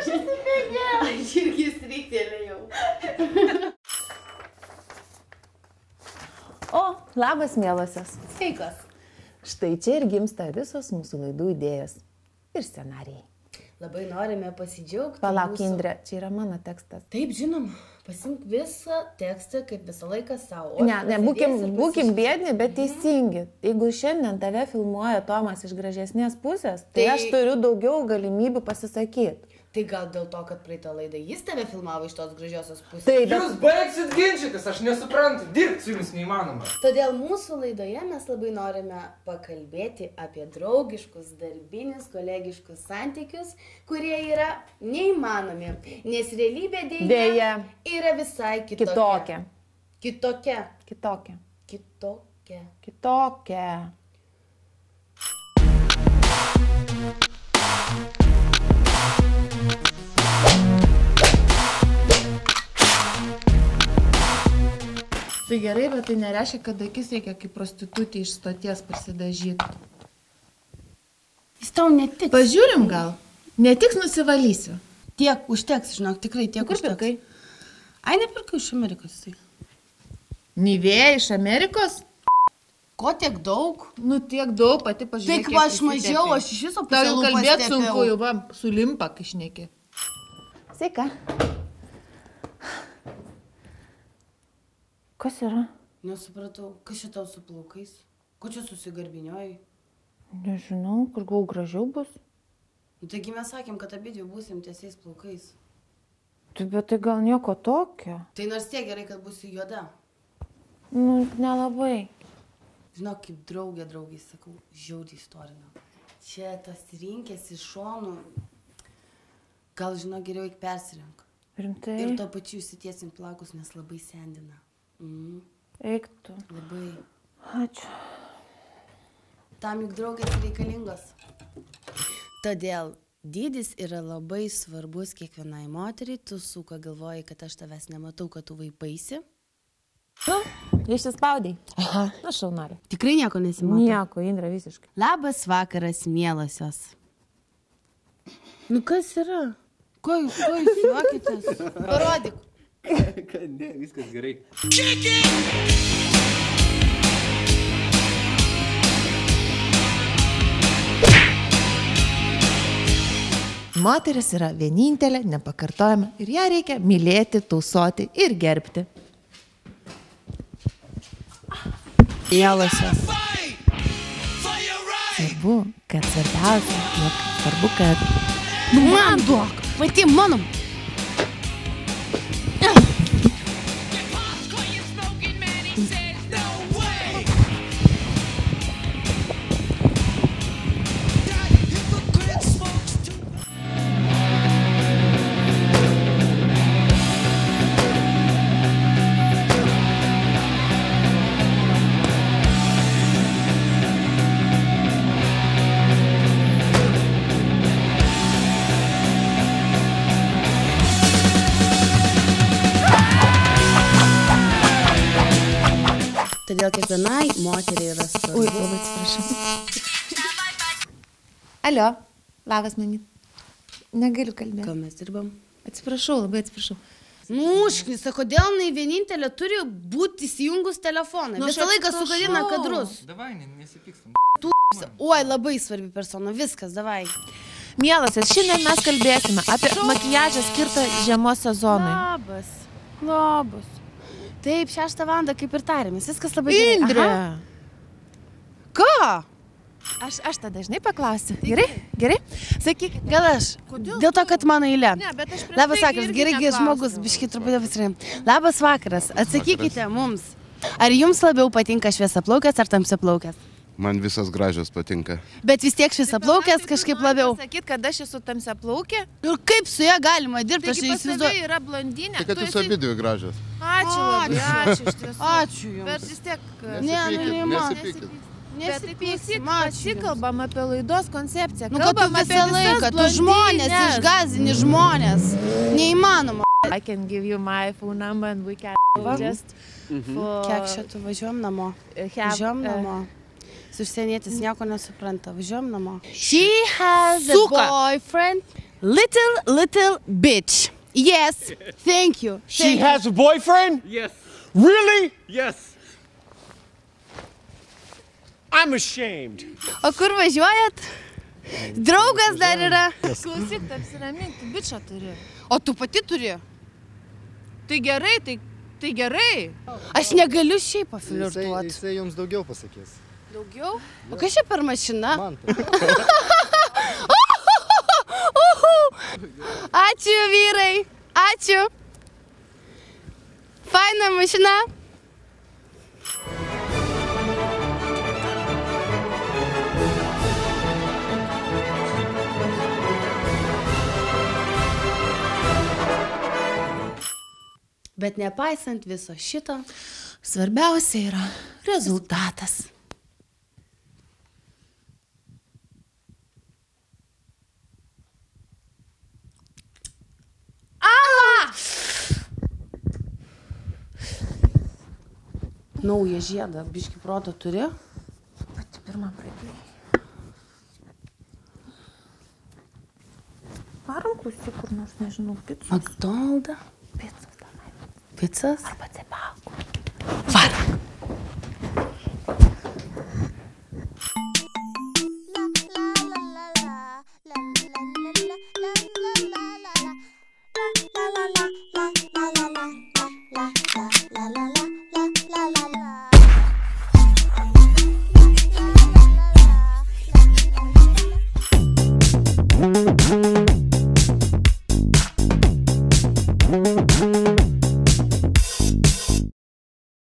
Aš irgi stryktelėjau. O, labas, mielosios. Sveikas. Štai čia ir gimsta visos mūsų laidų idėjos ir scenarijai. Labai norime pasidžiaugti. Palauk, Indrė, čia yra mano tekstas. Taip, žinom. Pasimk visą tekstą, kaip visą laiką savo. Ne, būkim biedni, bet teisingi. Jeigu šiandien tave filmuoja Tomas iš gražesnės pusės, tai aš turiu daugiau galimybių pasisakyti. Tai gal dėl to, kad praeitą laidą jis tave filmavo iš tos gražiosios pusės? Taip, bet... Jūs baigsit ginčytis, aš nesuprantu, dirbti su jums neįmanoma. Todėl mūsų laidoje mes labai norime pakalbėti apie draugiškus, darbinius, kolegiškus santykius, kurie yra neįmanomi, nes realybė dėja yra visai kitokia. Kitokia. Kitokia. Kitokia. Kitokia. Tai gerai, bet tai nereiškia, kad akis reikia kaip prostitutė iš stoties prisidažyti. Jis tau netiks. Pažiūrim gal. Netiks, nusivalysiu. Tiek užteks, žinok, tikrai tiek Kur užteks. pirkai? Ai, nepirkau iš Amerikos. Tai. Nivėja iš Amerikos? Ko tiek daug? Nu, tiek daug, pati pažiūrėk. Taip, aš mažiau, aš iš viso Tau jau pusę lūpas kalbėt tepiau. sunku, jau va, sulimpa, kai šneki. Sveika. Kas yra? Nesupratau, kas čia tau su plaukais? Ko čia susigarbinioji? Nežinau, kur gal gražiau bus. Nu, taigi mes sakėm, kad abidvi būsim tiesiais plaukais. Tai bet tai gal nieko tokio. Tai nors tiek gerai, kad būsi juoda. Nu, nelabai. Žinok, kaip draugiai sakau, žiauriai istorina. Čia tas rinkės iš šonų. Gal, žinok, geriau eik persirink. Rimtai? Ir to pačiu įsitiesim plaukus, nes labai sendina. Eik tu. Labai. Ačiū. Tam juk draugės reikalingos. Todėl dydis yra labai svarbus kiekvienai moteriai. Tu suka galvoji, kad aš tavęs nematau, kad tu vaipaisi. Tu, išsispaudai. Aha. Na, šaunarė. Tikrai nieko nesimato. Nieko, Indra, visiškai. Labas vakaras, mielosios. Nu kas yra? Ko jūs juokitės? Parodyk. Kad ne, viskas gerai. Moteris yra vienintelė, nepakartojama ir ją reikia mylėti, tausoti ir gerbti. Mielosios. Svarbu, kad svarbiausia, jog svarbu, kad... Nu man duok, pati mano. Todėl kiekvienai moteriai yra svarbu. Ui, labai atsiprašau. Alio, labas manyt. Negaliu kalbėti. Ką mes dirbam? Atsiprašau, labai atsiprašau. Mušknis, kodėl jinai vienintelė turi būti įsijungus telefoną? Nu, Visą laiką sugadina kadrus. Davai, nesipykstam. Oi, labai svarbi persona, viskas, davai. Mielosios, šiandien mes kalbėsime apie makiažą skirtą žiemos sezonui. Labas, labas. Taip, 6 valandą kaip ir tarėmės, viskas labai gerai. Indrė! Ką? Aš tą dažnai paklausiu. Gerai? Gerai? Sakyk, Gal aš? Dėl to, kad mano eilė. Ne, bet aš prieš Labas tai vakaras, irgi gerai, neklausiau. žmogus, biškai truputį pasirėm. Labas vakaras, atsakykite mums. Ar jums labiau patinka šviesiaplaukės ar tamsiaplaukės? Man visas gražios patinka. Bet vis tiek šviesiaplaukės kažkaip labiau. Sakyt, kad aš esu tamsiaplaukė? Ir kaip su ja galima dirbti, aš Taigi pas tave neįsivaizduoju. yra blondinė. Tai kad jūs abidvi gražios. Ačiū labai, ačiū iš tiesų. Ačiū jums. Bet vis tiek... Nesipykit. Bet klausyk, pasikalbam apie laidos koncepciją. Nu, kad tu visą laiką, tu žmonės, išgąsdini žmonės. Neįmanoma. I can give you my phone number and we can... Kiek šitų važiuojam namo? Važiuojam namo. Su užsienietis nieko nesupranta. Važiuojam namo. She has a boyfriend. Little bitch. Yes, thank you. She has a boyfriend? Yes. Really? Yes. I'm ashamed. O kur važiuojat? Draugas dar yra. Klausyk, apsiramink, tu bičą turi. O tu pati turi? Tai gerai, tai gerai. Aš negaliu šiaip paflirtuoti. Jisai jums daugiau pasakys. Daugiau? O kas čia per mašina? Man. Ačiū vyrai, ačiū. Faina mašina. Bet nepaisant viso šito, Svarbiausia yra rezultatas. naują žiedą, biškį proto turi. Pati pirmą pradėjai. Varom klausyk kur nors, nežinau, picos. McDonald's. Picos tenai. Picas? Arba Cepal.